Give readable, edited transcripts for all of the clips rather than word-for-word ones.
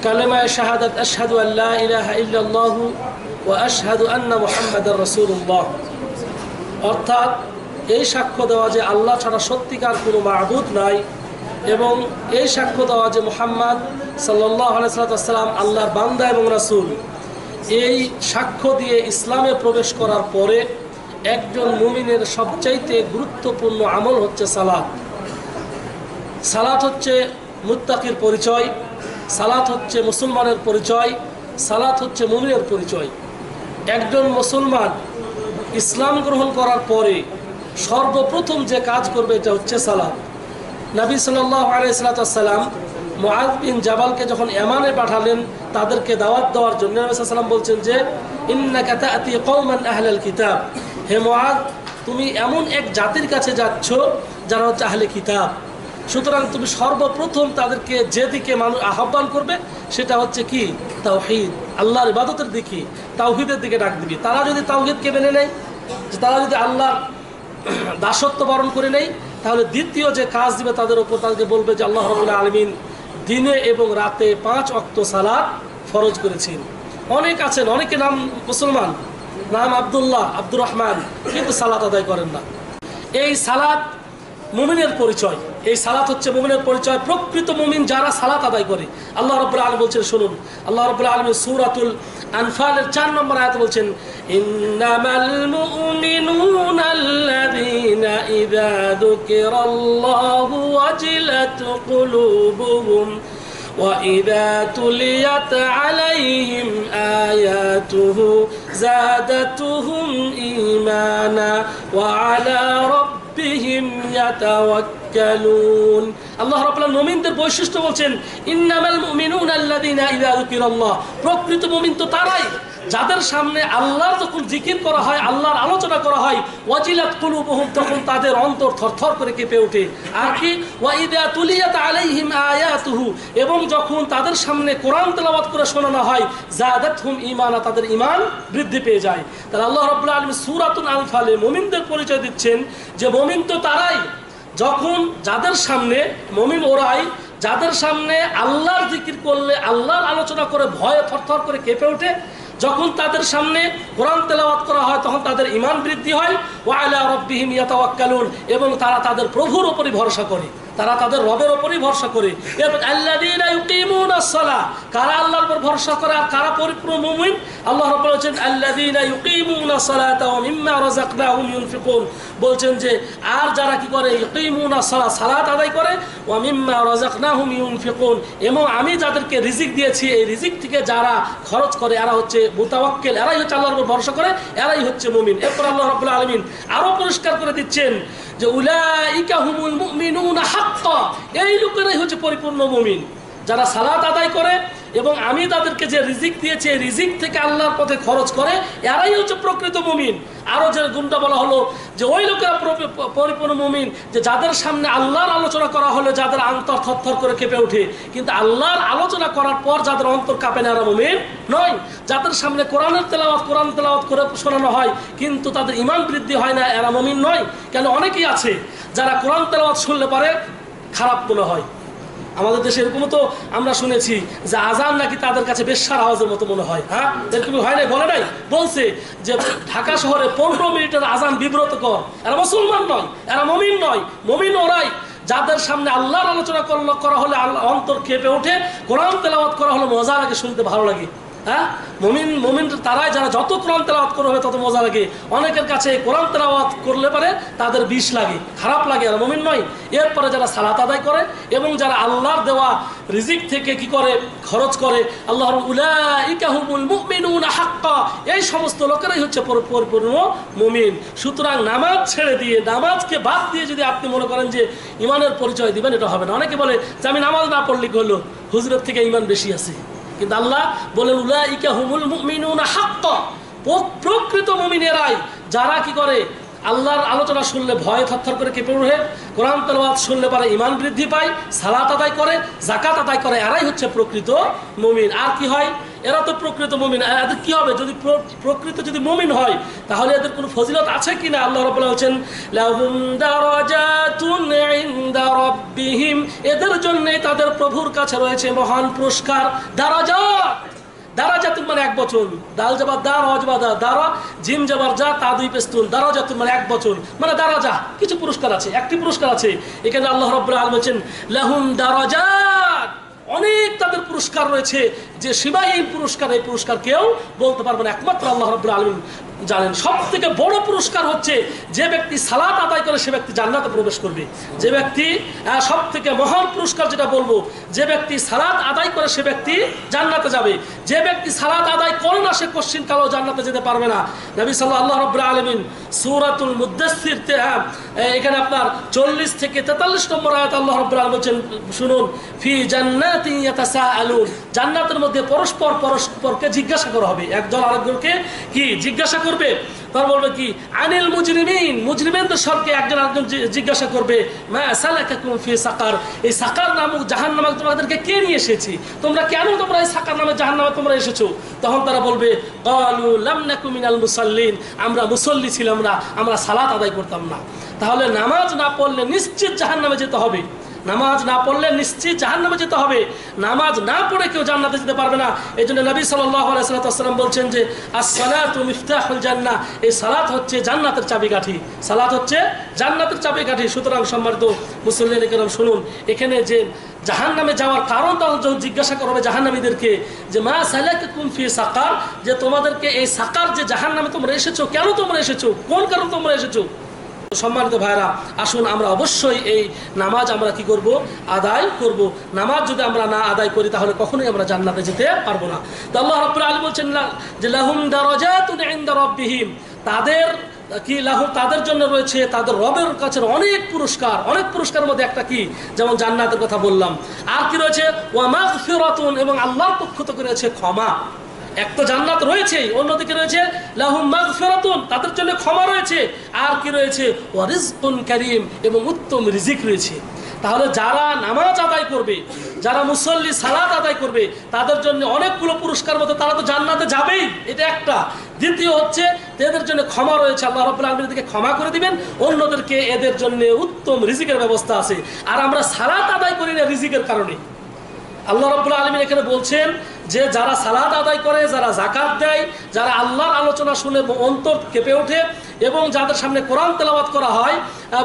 কালেমায়ে শাহাদাত আশহাদু আল্লা ইলাহা ইল্লাল্লাহু ওয়া আশহাদু আন্না মুহাম্মাদার রাসূলুল্লাহ, অর্থাৎ এই সাক্ষ্য দেওয়া যে আল্লাহ ছাড়া সত্যিকার কোনো মাবুদ নাই এবং এই সাক্ষ্য দেওয়া যে মুহাম্মদ সাল্লাল্লাহু আলাইহি ওয়াসাল্লাম আল্লাহর বান্দা এবং রাসূল। এই সাক্ষ্য দিয়ে ইসলামে প্রবেশ করার পরে একজন মুমিনের সবচাইতে গুরুত্বপূর্ণ আমল হচ্ছে সালাত। সালাত হচ্ছে মুত্তাকির পরিচয়, সালাত হচ্ছে মুসলমানের পরিচয়, সালাত হচ্ছে মুমিনের পরিচয়। একজন মুসলমান ইসলাম গ্রহণ করার পরে সর্বপ্রথম যে কাজ করবে এটা হচ্ছে সালাত। নবী সাল্লাল্লাহু আলাইহি ওয়াসাল্লাম মুআয বিন জাবালকে যখন ইয়ামানে পাঠালেন তাদেরকে দাওয়াত দেওয়ার জন্য, নবী সাল্লাল্লাহু আলাইহি ওয়াসাল্লাম বলছেন যে ইন্নাকা তা'তি কওমান আহলাল কিতাব, হে মুআয তুমি এমন এক জাতির কাছে যাচ্ছ যারা হচ্ছে আহলে কিতাব, সুতরাং তুমি সর্বপ্রথম তাদেরকে যেদিকে মানুষ আহ্বান করবে সেটা হচ্ছে কি? তাওহীদ, আল্লাহর ইবাদতের দিকে, তাওহীদের দিকে ডাক দিবি। তারা যদি তাওহীদকে মেনে নেয়, তারা যদি আল্লাহর দাসত্ব বরণ করে নেয়, তাহলে দ্বিতীয় যে কাজ দিবে তাদের উপর, তাদেরকে বলবে যে আল্লাহ রাব্বুল আলামিন দিনে এবং রাতে 5 ওয়াক্ত সালাত ফরজ করেছেন। অনেক আছেন, অনেকে নাম মুসলমান, নাম আব্দুল্লাহ, আব্দুর রহমান, কিন্তু সালাত আদায় করেন না। এই সালাত মুমিনের পরিচয়, এই সালাত হচ্ছে মুমিনের পরিচয়। প্রকৃত মুমিন যারা সালাত আদায় করে, আল্লাহ রাব্বুল আলামিন বলছেন, শুনুন, আল্লাহ রাব্বুল আলামিন সূরাতুল আনফালের 4 নম্বর আয়াতে বলছেন, ইন্নামাল মুমিনুনা আল্লাযীনা ইযা যুকিরাল্লাহু ওয়াজিলাত কুলুবুহুম وَإِذَا تُلِيَتْ عَلَيْهِمْ آيَاتُهُ زَادَتْهُمْ إِيمَانًا وَعَلَى رَبِّهِمْ يَتَوَكَّلُونَ। আল্লাহ রাব্বুল আলামিন মুমিনদের বৈশিষ্ট্য বলছেন, ইন্নামাল মুমিনুনা আল্লাযীনা ইযা যুকিরাল্লাহ, প্রকৃত মুমিন তো তারাই যাদের সামনে আল্লাহর যখন জিকির করা হয়, আল্লাহর আলোচনা করা হয়, ওয়াজিলাত কুলুবুহুম, তখন তাদের অন্তর থরথর করে কেঁপে ওঠে। আর কি? ওয়া ইযা তুলিয়াত আলাইহিম আয়াতুহু, এবং যখন তাদের সামনে কোরআন তেলাওয়াত করে শোনানো হয়, যাদাতহুম ঈমানা, তাদের ঈমান বৃদ্ধি পেয়ে যায়। তাহলে আল্লাহ রাব্বুল আলামিন সূরাতুল আনফালে মুমিনদের পরিচয় দিচ্ছেন যে মুমিন তো তারাই যখন যাদের সামনে, মুমিন ওরাই যাদের সামনে আল্লাহর জিকির করলে, আল্লাহর আলোচনা করে ভয়ে থরথর করে কেঁপে ওঠে। যখন তাদের সামনে কোরআন তেলাওয়াত করা হয় তখন তাদের ঈমান বৃদ্ধি হয়। ওয়া আলা রাব্বিহিম ইয়াতাওয়াক্কালুন, এবং তারা তাদের প্রভুর উপরই ভরসা করে, তারা তাদের রবের উপরই ভরসা করে। এরপর আল্লাযীনা ইউকিমুনাস সালাহ, কারা আল্লাহর উপর ভরসা করে আর কারা পরিপূর্ণ মুমিন? আল্লাহ রাব্বুল বলেন আল্লাযীনা ইউকিমুনাস সালাতা ওয়া মিম্মা রাযাকনাহুম ইউনফিকুন, বলছেন যে আর যারা কি করে, ইউকিমুনাস সালাহ, সালাত আদায় করে, ওয়া মিম্মা রাযাকনাহুম ইউনফিকুন, এবং আমি যাদেরকে রিজিক দিয়েছি এই রিজিক থেকে যারা খরচ করে এরা হচ্ছে মুতাওয়াক্কিল, এরাই হচ্ছে আল্লাহর উপর ভরসা করে, এরাই হচ্ছে মুমিন। এরপর আল্লাহ রাব্বুল আলামিন আরো পরিষ্কার করে দিচ্ছেন যে উলাইকা হুমুল মুমিনুনা হাক্কা, এই লোকেরাই হচ্ছে পরিপূর্ণ মুমিন, যারা সালাত আদায় করে এবং আমি তাদেরকে যে রিজিক দিয়েছি এই রিজিক থেকে আল্লাহর পথে খরচ করে, এরাই হচ্ছে প্রকৃত মুমিন। আরো যে গুণটা বলা হলো যে ওই লোকেরা পরিপূর্ণ মুমিন যে যাদের সামনে আল্লাহর আলোচনা করা হলে যাদের অন্তর থরথর করে কেঁপে ওঠে, কিন্তু আল্লাহর আলোচনা করার পর যাদের অন্তর কাঁপে না এরা মুমিন নয়। যাদের সামনে কোরআন তেলাওয়াত করে শোনানো হয় কিন্তু তাদের ঈমান বৃদ্ধি হয় না, এরা মুমিন নয়। কেন? অনেকেই আছে যারা কোরআন তেলাওয়াত শুনলে পারে খারাপ মনে হয়। আমাদের দেশে এরকম তো আমরা শুনেছি যে আজান নাকি তাদের কাছে বেশ্যার আওয়াজের মতো মনে হয়। হ্যাঁ, এরকম হয় নাই? বলে নাই? বলছে যে ঢাকা শহরে 15 মিনিটের আজান বিব্রতকর। এরা মুসলমান নয়, এরা মুমিন নয়। মুমিন ওরাই যাদের সামনে আল্লাহর আলোচনা করা হলে অন্তর কেঁপে ওঠে, কোরআন তেলাওয়াত করা হলে মজা লাগে, শুনতে ভালো লাগে। হ্যাঁ, মুমিন তারাই যারা যত কোরআন তেলাওয়াত করবে তত মজা লাগে। অনেকের কাছে কোরআন তেলাওয়াত করলে পারে তাদের বিষ লাগে, খারাপ লাগে, আর মুমিন নয়। এরপরে যারা সালাত আদায় করে এবং যারা আল্লাহর দেওয়া রিজিক থেকে কি করে খরচ করে, আল্লাহর উলাইকা হুমুল মুমিনুনা হাক্কা, এই সমস্ত লোকেরাই হচ্ছে পরিপূর্ণ মুমিন। সুতরাং নামাজ ছেড়ে দিয়ে, নামাজকে বাদ দিয়ে যদি আপনি মনে করেন যে ইমানের পরিচয় দিবেন, এটা হবে না। অনেকে বলে যে আমি নামাজ না পড়লে হলো, হুজুরের থেকে ইমান বেশি আছে। কিন্তু আল্লাহ বলেন উলাইকা হুমুল মুমিনুনা হাক্কা, প্রকৃত মুমিনেরাই যারা কি করে আল্লাহর আলোচনা শুনলে ভয়ে থরথর করে কেঁপে ওঠে, কোরআন তেলাওয়াত শুনলে পরে ঈমান বৃদ্ধি পায়, সালাত আদায় করে, যাকাত আদায় করে, এরাই হচ্ছে প্রকৃত মুমিন। আর কি হয়? এরা তো প্রকৃত মুমিন, এদের কি হবে যদি প্রকৃত যদি মুমিন হয় তাহলে এদের কোনো ফজিলত আছে কিনা? আল্লাহ রাব্বুল আলামিন বলেন লাহুম দারাজাতুন ইনদা রাব্বিহিম, এদের জন্য তাদের প্রভুর কাছে রয়েছে মহান পুরস্কার। দারাজাত, দারাজাতুন মানে এক বচন, দাল জাবার দা র জাবার দা, দারা জিম জাবার যা তা দুই পেস্তুন, দারাজাতুন মানে এক বচন, মানে দারাজা, কিছু পুরস্কার আছে, একটি পুরস্কার আছে। এখানে আল্লাহ রাব্বুল আলামিন বলেন লাহুম দারাজাত, অনেক তাদের পুরস্কার রয়েছে, যে সীমাহীন পুরস্কার, এই পুরস্কার কেউ বলতে পারবে না, একমাত্র আল্লাহ রাব্বুল আলামিন জানেন। সব থেকে বড় পুরস্কার হচ্ছে যে ব্যক্তি সালাত আদায় করে সে ব্যক্তি জান্নাতে প্রবেশ করবে। যে ব্যক্তি সব থেকে মহান পুরস্কার যেটা বলবো, যে ব্যক্তি সালাত আদায় করে সে ব্যক্তি জান্নাতে যাবে। যে ব্যক্তি সালাত আদায় করে না সে কোশ্চিন কালেও জান্নাতে যেতে পারবে না। নবী সাল্লাল্লাহু রাব্বুল আলামিন সূরাতুল মুদ্দাসসির এখানে আপনার 40 থেকে 43 নম্বর আয়াত আল্লাহ রাব্বুল আলামিন বলেন, শুনুন, ফি জান্নাতিন ইয়াতাসাআলুন, জান্নাতের মধ্যে পরস্পর পরস্পরকে জিজ্ঞাসা করা হবে, একজন আরেকজনকে কি জিজ্ঞাসা করবে, তার বলবে কি আনিল মুজরিমিন, মুজরিমিনদের সম্পর্কে একজন আরেকজন জিজ্ঞাসা করবে মা সালাকাকুম ফি সাকার, এই সাকার নামক জাহান্নামে তোমাদেরকে কে নিয়ে এসেছি, তোমরা কেন তোমরা এই সাকার নামে জাহান্নামে তোমরা এসেছো? তখন তারা বলবে ক্বালু লাম নাকু মিনাল মুসাল্লিন, আমরা মুসল্লি ছিলাম না, আমরা সালাত আদায় করতাম না। তাহলে নামাজ না পড়লে নিশ্চিত জাহান্নামে যেতে হবে, নামাজ না পড়লে নিশ্চিত জাহান্নামে যেতে হবে। নামাজ না পড়ে কেউ জান্নাতে যেতে পারবে না। এই জন্য নবী সাল্লাল্লাহু আলাইহি ওয়াসাল্লাম বলছেন যে আসসালাতু মিফতাহুল জান্নাহ, এই সালাত হচ্ছে জান্নাতের চাবিকাঠি, সালাত হচ্ছে জান্নাতের চাবিকাঠি। সুতরাং সম্মানিত মুসল্লিয়ান কিরাম শুনুন, এখানে যে জাহান্নামে যাওয়ার কারণ তাও জিজ্ঞাসা করা হবে জাহান্নামীদেরকে যে মা সালাকাকুম ফি সাকার, যে তোমাদেরকে এই সাকার যে জাহান্নামে তোমরা এসেছো, কেন তোমরা এসেছো, কোন কারণে তোমরা এসেছো? সম্মানিত ভাইরা, আসুন আমরা অবশ্যই এই নামাজ আমরা কি করব, আদায় করব। নামাজ যদি আমরা না আদায় করি তাহলে কখনোই আমরা জান্নাতে যেতে পারবো না। তো আল্লাহ রাব্বুল আলামিন বলছেন যে লাহুম দারাজাতুন ইনদা রাব্বিহিম, তাদের কি লাহু, তাদের জন্য রয়েছে তাদের রবের কাছে অনেক পুরস্কার। অনেক পুরস্কারের মধ্যে একটা কি, যেমন জান্নাতের কথা বললাম, আর কি রয়েছে ওয়া মাগফিরাতুন, এবং আল্লাহর পক্ষ থেকে রয়েছে ক্ষমা। এক তো জান্নাত রয়েছে, অন্যদিকে রয়েছে লাহুম মাগফিরাতুন, তাদের জন্য ক্ষমা রয়েছে, আর কি রয়েছে ওয়া রিজকুন কারীম, এবং উত্তম রিজিক রয়েছে। তাহলে যারা নামাজ আদায় করবে, যারা মুসল্লি সালাত আদায় করবে, তাদের জন্য অনেকগুলো পুরস্কার মতো, তারা তো জান্নাতে যাবেই, এটা একটা। দ্বিতীয় হচ্ছে এদের জন্য ক্ষমা রয়েছে, আল্লাহ রাব্বুল আলামিন এদেরকে ক্ষমা করে দিবেন, অন্যদেরকে এদের জন্য উত্তম রিজিকের ব্যবস্থা আছে। আর আমরা সালাত আদায় করি না রিজিকের কারণে। আল্লাহ রাব্বুল আলামিন এখানে বলছেন যে যারা সালাত আদায় করে, যারা যাকাত দেয়, যারা আল্লাহর আলোচনা শুনে অন্তর কেঁপে ওঠে, এবং যাদের সামনে কোরআন তেলাওয়াত করা হয়,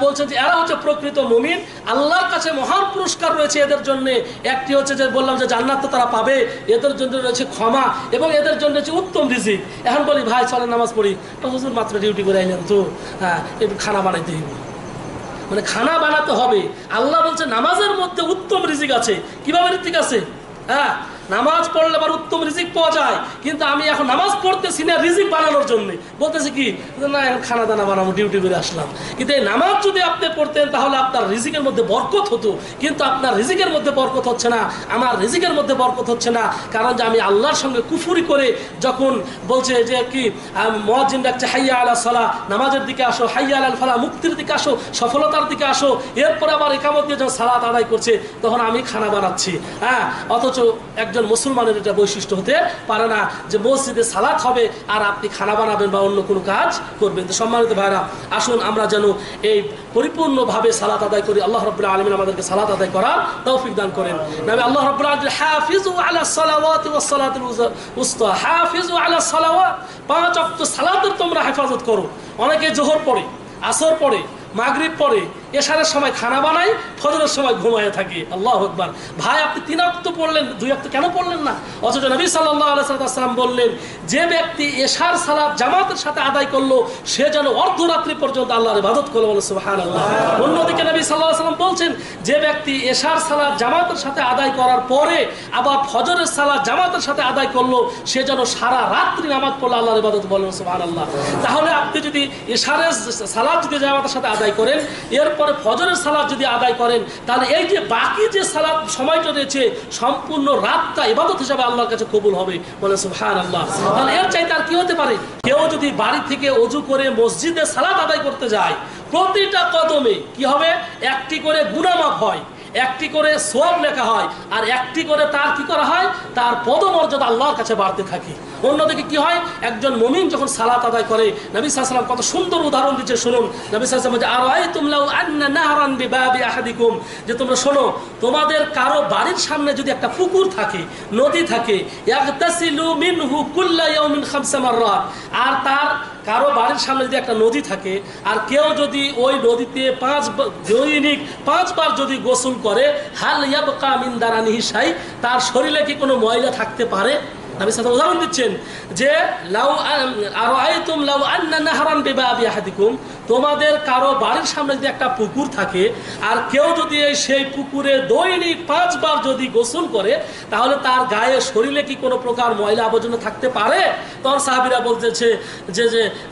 বলছেন যে এরা হচ্ছে প্রকৃত মুমিন। আল্লাহর কাছে মহান পুরস্কার রয়েছে এদের জন্য। একটি হচ্ছে যে বললাম যে জান্নাত তো তারা পাবে, এদের জন্য রয়েছে ক্ষমা, এবং এদের জন্য রয়েছে উত্তম রিজিক। এখন বলি ভাই চলেন নামাজ পড়ি, তো হুজুর মাত্র ডিউটি করে আইলেন তো, হ্যাঁ একটু খানা বানাইতে হইব, মানে খানা বানাতে হবে। আল্লাহ বলছে নামাজের মধ্যে উত্তম রিজিক আছে। কিভাবে রিজিক আছে? হ্যাঁ, নামাজ পড়লে আবার উত্তম রিজিক পাওয়া যায়, কিন্তু আমি এখন নামাজ পড়তেছি না রিজিক বানানোর জন্য, বলতেছি কি না এখন খানা দানা বানাবো, ডিউটি করে আসলাম। কিন্তু এই নামাজ যদি আপনি পড়তেন তাহলে আপনার রিজিকের মধ্যে বরকত হতো, কিন্তু আপনার রিজিকের মধ্যে বরকত হচ্ছে না, আমার রিজিকের মধ্যে বরকত হচ্ছে না। কারণ যে আমি আল্লাহর সঙ্গে কুফরি করে যখন বলছে যে কি মুয়াজ্জিন ডাকছে হাইয়া আলা সালাহ, নামাজের দিকে আসো, হাইয়া আলাল ফালাহ, মুক্তির দিকে আসো, সফলতার দিকে আসো, এরপরে আবার ইকামত দিয়ে যখন সালাত আদায় করছে তখন আমি খানা বানাচ্ছি। হ্যাঁ, অথচ একজন মুসলমানের এটা বৈশিষ্ট্য হতে পারে না যে মসজিদে সালাত হবে আর আপনি খানা বানাবেন বা অন্য কোনো কাজ করবেন। তো সম্মানিত ভাইরা, আসুন আমরা যেন এই পরিপূর্ণভাবে সালাত আদায় করি। আল্লাহ রাব্বুল আলামিন আমাদেরকে সালাত আদায় করার তৌফিক দান করেন। নবী আল্লাহ রাব্বুল আলামিন হাফিজু আলা সালাওয়াতি ওয়াস সালাতুল উসতা, হাফিজু আলা সালাওয়াত, 5 ওয়াক্ত সালাতের তোমরা হেফাজত করো। অনেকে যোহর পড়ে, আসর পড়ে, মাগরিব পড়ে, এশারের সময় খানা বানাই, ফজরের সময় ঘুমায় থাকি। আল্লাহু আকবার। ভাই আপনি 3 ওয়াক্ত পড়লেন, 2 ওয়াক্ত কেন পড়লেন না? অথচ নবী সাল্লাল্লাহু আলাইহি ওয়াসাল্লাম বললেন যে ব্যক্তি এশার সালাত জামাতের সাথে আদায় করলো সে যেন অর্ধরাত্রি পর্যন্ত আল্লাহর ইবাদত করলো, বলে সুবহানাল্লাহ। অন্যদিকে নবী সাল্লাল্লাহু আলাইহি ওয়াসাল্লাম বলছেন যে ব্যক্তি এশার সালাত জামাতের সাথে আদায় করার পরে আবার ফজরের সালাত জামাতের সাথে আদায় করলো সে যেন সারা রাত্রি নামাজ পড়লো আল্লাহর ইবাদত, বলেন সুবহানাল্লাহ। তাহলে আপনি যদি এশারের সালাত যদি জামাতের সাথে আদায় করেন, এরপরে ফজরের সালাত যদি আদায় করেন, তাহলে এই যে বাকি যে সালাত সময়টা রয়েছে সম্পূর্ণ রাতটা ইবাদত হিসাবে আল্লাহর কাছে কবুল হবে, বলে সুবহানাল্লাহ। তাহলে এর চাইতে আর কি হতে পারে? কেউ যদি বাড়ি থেকে ওযু করে মসজিদে সালাত আদায় করতে যায়, প্রতিটা কদমে কি হবে? একটি করে গুনাহ মাফ হয়, একটি করে সওয়াব লেখা হয়, আর একটি করে তার কি করা হয়? তার পদমর্যাদা মর্যাদা আল্লাহর কাছে বাড়তে থাকে। অন্যদিকে কি হয়, একজন মুমিন যখন সালাত আদায় করে, নবী সাল্লাল্লাহু আলাইহি ওয়াসাল্লাম কত সুন্দর উদাহরণ দিচ্ছে শুনুন। নবী সাল্লাল্লাহু আলাইহি ওয়াসাল্লাম বলছে আরাআইতুম লাউ আন্না নাহরান বিবাবি আহাদিকুম, যে তোমরা শোনো, তোমাদের কারো বাড়ির সামনে যদি একটা পুকুর থাকে, নদী থাকে, ইয়াগতাসিলু মিনহু কুল্লা ইয়াউমিন খামসা মাররাত, আর তার কারো বাড়ির সামনে যদি একটা নদী থাকে আর কেউ যদি ওই নদীতে দৈনিক 5 বার যদি গোসল করে, হাল ইয়াবকা মিন দারানিহি শাই, তার শরীরে কি কোনো ময়লা থাকতে পারে? নবী সাল্লাল্লাহু আলাইহি ওয়াসাল্লাম উদাহরণ দিচ্ছেন যে লাউ আরাআইতুম লাউ আন্না নাহরান বিবাবি আহাদিকুম, তোমাদের কারো বাড়ির সামনে যদি একটা পুকুর থাকে আর কেউ যদি সেই পুকুরে দৈনিক 5 বার যদি গোসল করে, তাহলে তার গায়ে শরীরে কি কোনো প্রকার ময়লা আবর্জনা থাকতে পারে? তখন সাহাবীরা বলতেছে যে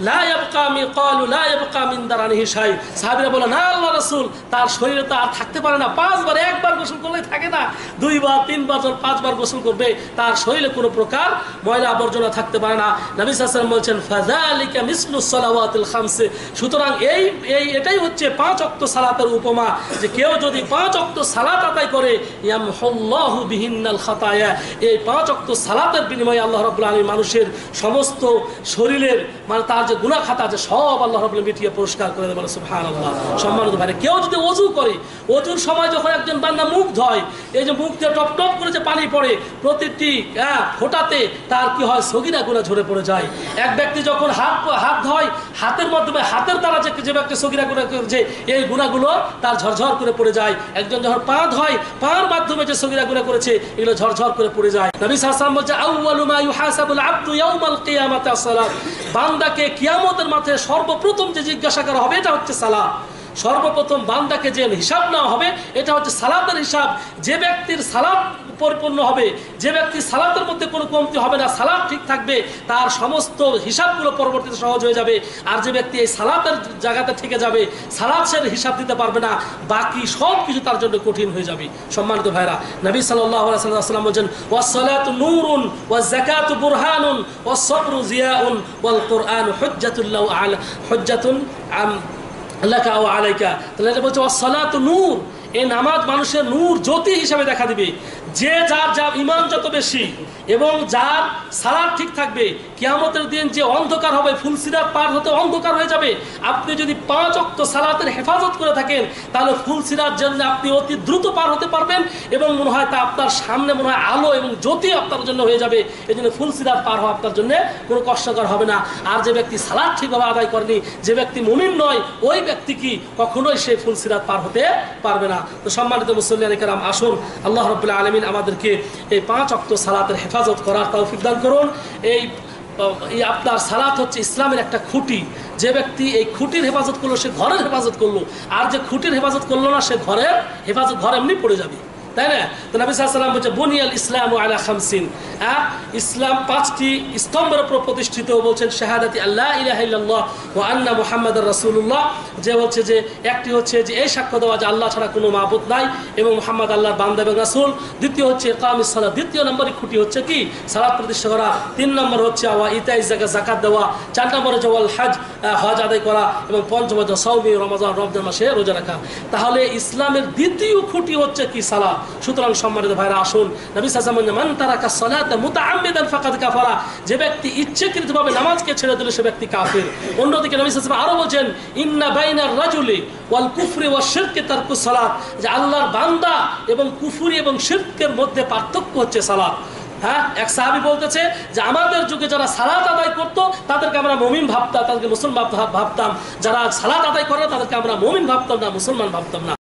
লা ইয়াবকা মিন ক্বালু লা ইয়াবকা মিন দারানিহি শাই, সাহাবীরা বলে না আল্লাহর রাসূল, তার শরীরে তো আর থাকতে পারে না, 5 বার, একবার গোসল করলেই থাকে না, 2 বার 3 বার 5 বার গোসল করবে, তার শরীরে কোনো প্রকার ময়লা আবর্জনা থাকতে পারে না। নবী সাল্লাল্লাহু আলাইহি ওয়াসাল্লাম বলেন ফাযালিকা মিসলুস সালাওয়াতিল খামস, সুতরাং এটাই হচ্ছে 5 ওয়াক্ত সালাতের উপমা, যে কেউ যদি 5 ওয়াক্ত সালাত আদায় করে, ইয়ামহুল্লাহু বিহিন্নাল খাতায়া, এই 5 ওয়াক্ত সালাতের বিনিময়ে আল্লাহ রাব্বুল আলামিন মানুষের সমস্ত শরীরের মানে তার যে গুনাহ খাতা আছে সব আল্লাহ রাব্বুল আলামিন মিটিয়ে পরিষ্কার করে দেবেন। সুবহানাল্লাহ। সম্মানিত ভাই, কেউ যদি ওযু করে, ওযুর সময় যখন একজন বান্দা মুখ ধোয়, এই যে মুখ দিয়ে টপ টপ করে যে পানি পড়ে, প্রতিটি ফোঁটাতে তার কি হয়, সগীরা গুনাহ ঝরে পড়ে যায়। এক ব্যক্তি যখন হাত ধোয়, হাতের মাধ্যমে হাতের দ্বারা যে ব্যক্তি সগীরা গুনাহ করেছে, এই গুনাহগুলো তার ঝরঝর করে পড়ে যায়। একজন যখন পা ধোয়, পার মাধ্যমে যে সগীরা গুনাহ করেছে, এগুলো ঝরঝর করে পড়ে যায়। নবী সাল্লাল্লাহু আলাইহি ওয়াসাল্লাম বলেছে আউয়ালু মা ইউহাসাবুল আবদু ইয়াউমাল কিয়ামাতি আস-সালাত, বান্দাকে কিয়ামতের মাঠে সর্বপ্রথম যে জিজ্ঞাসা করা হবে এটা হচ্ছে সালাত। সর্বপ্রথম বান্দাকে যে হিসাব নেওয়া হবে এটা হচ্ছে সালাতের হিসাব। যে ব্যক্তির সালাত পরিপূর্ণ হবে, যে ব্যক্তির সালাতের মধ্যে কোনো কমতি হবে না, সালাত ঠিক থাকবে, তার সমস্ত হিসাবগুলো পরবর্তীতে সহজ হয়ে যাবে। আর যে ব্যক্তি এই সালাতের জায়গাতে থেকে যাবে, সালাত সে হিসাব দিতে পারবে না, বাকি সব কিছু তার জন্য কঠিন হয়ে যাবে। সম্মানিত ভাইরা, নবী সাল্লাল্লাহু আলাইহি ওয়াসাল্লাম বলেন ওয়াস-সালাতু নূরুন ওয়াজ-যাকাতু বুরহানুন ওয়াস-সাবরু জিয়াউন ওয়াল কুরআনু হুজ্জাতুল লাহু আলা হুজ্জাতুন লাকা ওয়া আলাইকা। তাহলে এটা বলছে ওয়াস-সালাতু নূর, এই নামাজ মানুষের নূর, জ্যোতি হিসাবে দেখা দিবে। যে যার ঈমান যত বেশি এবং যার সালাত ঠিক থাকবে, কিয়ামতের দিন যে অন্ধকার হবে, ফুলসিরাত পার হতে অন্ধকার হয়ে যাবে। আপনি যদি 5 ওয়াক্ত সালাতের হেফাজত করে থাকেন, তাহলে ফুলসিরাত জন্য আপনি অতি দ্রুত পার হতে পারবেন এবং মনে হয় তা আপনার সামনে মনে হয় আলো এবং জ্যোতি আপনার জন্য হয়ে যাবে। এই জন্য ফুলসিরাত পার হওয়া আপনার জন্য কোনো কষ্টকর হবে না। আর যে ব্যক্তি সালাত ঠিকভাবে আদায় করেনি, যে ব্যক্তি মুমিন নয়, ওই ব্যক্তি কি কখনোই সেই ফুলসিরাত পার হতে পারবে না। তো সম্মানিত মুসল্লিয়ানে কেরাম, আসুন আল্লাহ রাব্বুল আলামিন আমাদেরকে এই 5 ওয়াক্ত সালাতের হেফাজত করার তৌফিক দান করুন। এই আপনার সালাত হচ্ছে ইসলামের একটা খুঁটি। যে ব্যক্তি এই খুঁটির হেফাজত করলো, সে ঘরের হেফাজত করলো, আর যে খুঁটির হেফাজত করলো না, সে ঘরের হেফাজত ঘর এমনি পড়ে যাবে, তাই না? তো নবী সাল্লাল্লাহু আলাইহি ওয়াসাল্লাম বলছে বুনিয়াল ইসলামু আলা খামসিন, ইসলাম 5টি স্তম্ভের উপর প্রতিষ্ঠিত। বলছেন শাহাদাতি আল্লাহ ইলাহা ইল্লাল্লাহ ওয়া আন্না মুহাম্মাদুর রাসূলুল্লাহ, যে বলছে যে একটি হচ্ছে যে এই সাক্ষ্য দেওয়া যে আল্লাহ ছাড়া কোনো মাবুদ নাই এবং মুহাম্মদ আল্লাহর বান্দা এবং রাসূল। দ্বিতীয় হচ্ছে ইকামিস সালাত, দ্বিতীয় নম্বরের খুঁটি হচ্ছে কি সালাত প্রতিষ্ঠা করা। 3 নম্বর হচ্ছে ওয়া ইতাইজ যাকাত দেওয়া। 4 নম্বরে হচ্ছে ওয়াল হজ আদায় করা এবং 5ম হচ্ছে সাওমি রমজান মাসে রোজা রাখা। তাহলে ইসলামের দ্বিতীয় খুঁটি হচ্ছে কি সালাত। সুতরাং সম্মানিত ভাইরা, আসুন, নবী সাল্লাল্লাহু আলাইহি ওয়াসাল্লাম মান তারাকা সালাতা মুতাআম্মিদান ফাকাদ কাফারা, যে ব্যক্তি ইচ্ছাকৃতভাবে নামাজকে ছেড়ে দিলে সে ব্যক্তি কাফের। অন্যদিকে নবী সাল্লাল্লাহু আলাইহি ওয়াসাল্লাম আরো বলেন ইন্না বাইনার রাজুলি ওয়াল কুফরি ওয়াশ শিরকি তারকুস সালাত, যে আল্লাহর বান্দা এবং কুফরি এবং শিরকের মধ্যে পার্থক্য হচ্ছে সালাত। এক সাহাবী বলতেছে যে আমাদের যুগে যারা সালাত আদায় করতো তাদেরকে আমরা মুমিন ভাবতাম, তাদেরকে মুসলমান ভাবতাম, যারা সালাত আদায় করে তাদেরকে আমরা মুমিন ভাবতাম না, মুসলমান ভাবতাম না।